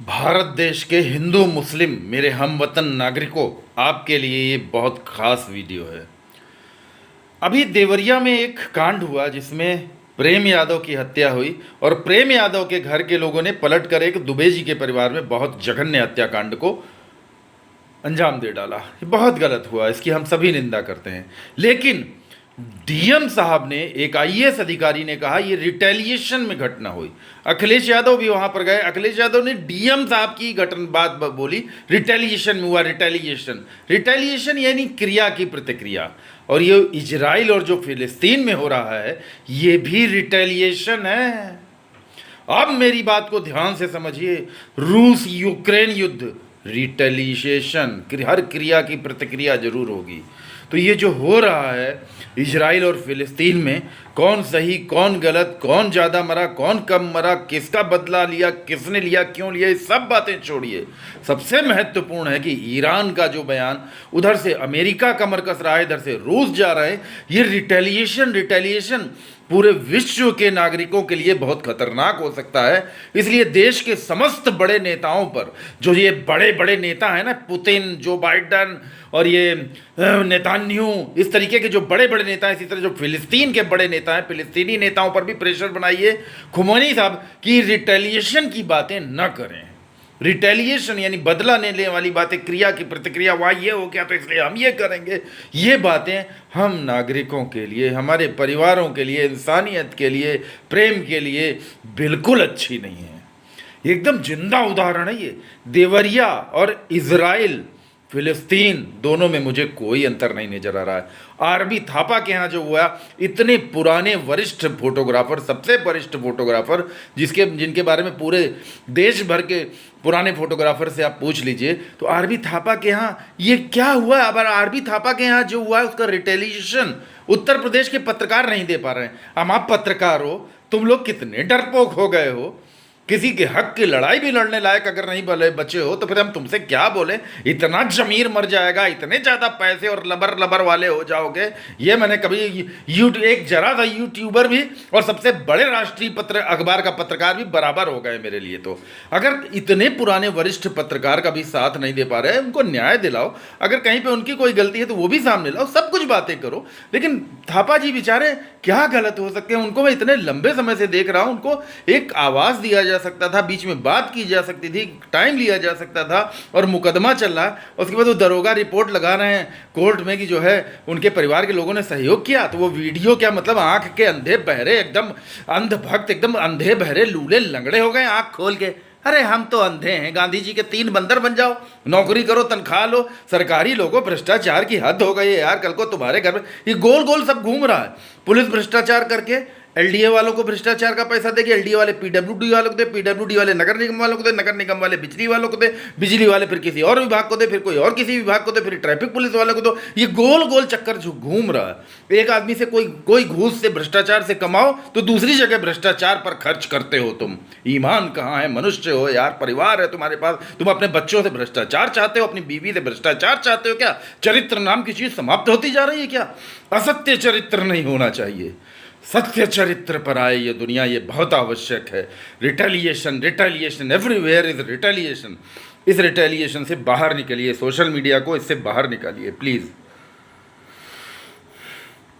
भारत देश के हिंदू मुस्लिम मेरे हमवतन नागरिकों, आपके लिए ये बहुत ख़ास वीडियो है। अभी देवरिया में एक कांड हुआ जिसमें प्रेम यादव की हत्या हुई और प्रेम यादव के घर के लोगों ने पलटकर एक दुबे जी के परिवार में बहुत जघन्य हत्याकांड को अंजाम दे डाला। ये बहुत गलत हुआ, इसकी हम सभी निंदा करते हैं। लेकिन डीएम साहब ने, एक आईएएस अधिकारी ने कहा ये रिटेलिएशन में घटना हुई। अखिलेश यादव भी वहां पर गए। अखिलेश यादव ने डीएम साहब की घटना बात बोली, रिटेलिएशन में हुआ। रिटेलिएशन यानी क्रिया की प्रतिक्रिया। और ये इजराइल और जो फिलिस्तीन में हो रहा है ये भी रिटेलिएशन है। अब मेरी बात को ध्यान से समझिए। रूस यूक्रेन युद्ध, रिटेलिएशन, हर क्रिया की प्रतिक्रिया जरूर होगी। तो ये जो हो रहा है इजराइल और फिलिस्तीन में, कौन सही कौन गलत, कौन ज़्यादा मरा कौन कम मरा, किसका बदला लिया, किसने लिया, क्यों लिया, ये सब बातें छोड़िए। सबसे महत्वपूर्ण है कि ईरान का जो बयान, उधर से अमेरिका कमर कस रहा है, इधर से रूस जा रहे हैं। ये रिटेलिएशन पूरे विश्व के नागरिकों के लिए बहुत खतरनाक हो सकता है। इसलिए देश के समस्त बड़े नेताओं पर, जो ये बड़े बड़े नेता हैं ना, पुतिन, जो बाइडन और ये नेतान्याहू, इस तरीके के जो बड़े बड़े नेता हैं, इसी तरह जो फिलिस्तीन के बड़े नेता हैं, फिलिस्तीनी नेताओं पर भी प्रेशर बनाइए खुमैनी साहब कि रिटेलिएशन की बातें न करें। रिटेलिएशन यानी बदला लेने वाली बातें, क्रिया की प्रतिक्रिया, वहाँ ये हो गया तो इसलिए हम ये करेंगे, ये बातें हम नागरिकों के लिए, हमारे परिवारों के लिए, इंसानियत के लिए, प्रेम के लिए बिल्कुल अच्छी नहीं है। एकदम जिंदा उदाहरण है ये। देवरिया और इजराइल फिलिस्तीन दोनों में मुझे कोई अंतर नहीं नजर आ रहा है। आरबी थापा के यहाँ जो हुआ, इतने पुराने वरिष्ठ फोटोग्राफर, सबसे वरिष्ठ फोटोग्राफर, जिनके बारे में पूरे देश भर के पुराने फोटोग्राफर से आप पूछ लीजिए, तो आरबी थापा के यहाँ ये क्या हुआ। अब आरबी थापा के यहाँ जो हुआ है उसका रिटेलिएशन उत्तर प्रदेश के पत्रकार नहीं दे पा रहे हैं। हम आप पत्रकार हो, तुम लोग कितने डरपोक हो गए हो। किसी के हक की लड़ाई भी लड़ने लायक अगर नहीं बचे हो तो फिर हम तुमसे क्या बोले। इतना जमीर मर जाएगा, इतने ज़्यादा पैसे और लबर वाले हो जाओगे, ये मैंने कभी एक जरा सा यूट्यूबर भी और सबसे बड़े राष्ट्रीय अखबार का पत्रकार भी बराबर हो गए मेरे लिए। तो अगर इतने पुराने वरिष्ठ पत्रकार का भी साथ नहीं दे पा रहे, उनको न्याय दिलाओ। अगर कहीं पर उनकी कोई गलती है तो वो भी सामने लाओ, सब कुछ बातें करो। लेकिन थापा जी बेचारे क्या गलत हो सकते हैं। उनको मैं इतने लंबे समय से देख रहा हूँ, उनको एक आवाज़ दिया जा सकता था, बीच में बात की जा सकती थी, टाइम लिया जा सकता था, और मुकदमा चल रहा है। उसके बाद वो दरोगा रिपोर्ट लगा रहे हैं कोर्ट में कि जो है उनके परिवार के लोगों ने सहयोग किया। तो वो वीडियो क्या मतलब, आंख के अंधे बहरे, एकदम अंधभक्त, एकदम अंधे बहरे लूले लंगड़े हो गए आंख खोल के। अरे हम तो अंधे हैं, गांधी जी के 3 बंदर बन जाओ, नौकरी करो, तनख्वाह लो। सरकारी लोगों, भ्रष्टाचार की हद हो गई है यार। कल को तुम्हारे घर में ये गोल गोल सब घूम रहा है। पुलिस भ्रष्टाचार करके एलडीए वालों को भ्रष्टाचार का पैसा देगी, एलडीए वाले पीडब्ल्यूडी वालों को दे, पीडब्ल्यूडी वाले नगर निगम वालों को दे, नगर निगम वाले बिजली वालों को दे, बिजली वाले फिर किसी और विभाग को दे, फिर कोई और किसी विभाग को दे, फिर ट्रैफिक पुलिस वालों को दो। ये गोल गोल चक्कर जो घूम रहा है। एक आदमी से कोई घूस से, भ्रष्टाचार से कमाओ तो दूसरी जगह भ्रष्टाचार पर खर्च करते हो तुम। ईमान कहाँ है? मनुष्य हो यार, परिवार है तुम्हारे पास। तुम अपने बच्चों से भ्रष्टाचार चाहते हो, अपनी बीवी से भ्रष्टाचार चाहते हो क्या? चरित्र नाम की चीज समाप्त होती जा रही है क्या? असत्य चरित्र नहीं होना चाहिए, सत्य चरित्र पर आए ये दुनिया, ये बहुत आवश्यक है। Retaliation everywhere is retaliation. इस रिटेलिएशन से बाहर निकलिए, सोशल मीडिया को इससे बाहर निकालिए प्लीज़।